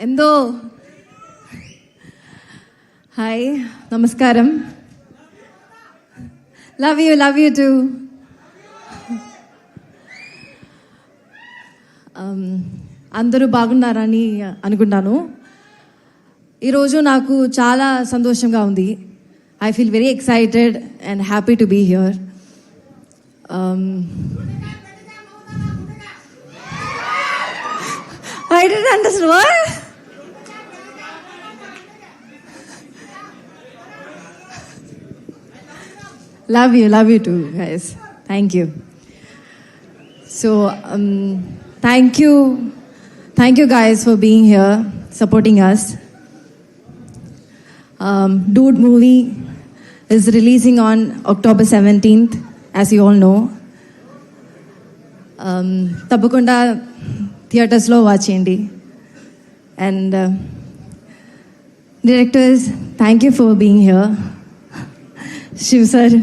ఎందో హాయ్ నమస్కారం. Love you too. అందరూ బాగున్నారని అనుకుంటాను. ఈరోజు నాకు చాలా సంతోషంగా ఉంది. I feel very excited and happy to be here. I didn't understand what? Love you too, guys. Thank you. So, thank you guys for being here, supporting us. Dude movie is releasing on October 17th, as you all know. తప్పకుండా థియేటర్స్లో watch చేయండి. And directors, thank you for being here. Shiv sir,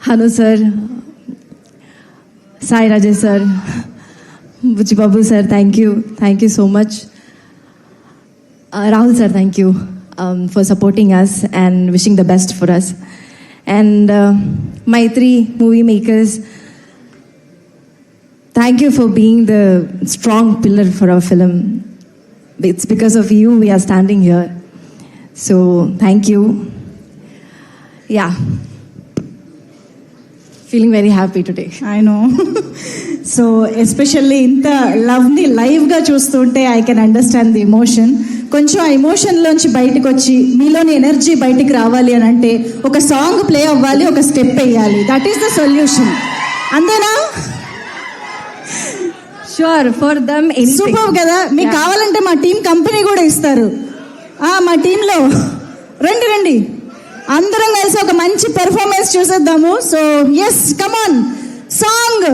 Hanu sir, Sai Rajesh sir, Buchibabu sir, thank you so much. Rahul sir, thank you for supporting us and wishing the best for us. And my 3 movie makers, thank you for being the strong pillar for our film. It's because of you we are standing here. So thank you. Yeah. Feeling very happy today. I know. So especially ఇంత లవ్ని లైవ్గా చూస్తుంటే I can understand the emotion. కొంచెం ఆ ఎమోషన్లోంచి బయటకు వచ్చి మీలోని energy బయటికి రావాలి అని అంటే ఒక సాంగ్ ప్లే అవ్వాలి, ఒక స్టెప్ వేయాలి. That is the solution. అంతేనా? షూర్, ఫర్ దమ్ సూపర్ కదా. మీకు కావాలంటే మా టీం కంపెనీ కూడా ఇస్తారు. మా టీంలో రండి అందరం కలిసి ఒక మంచి పెర్ఫార్మెన్స్ చూసేద్దాము. So yes, come on, song.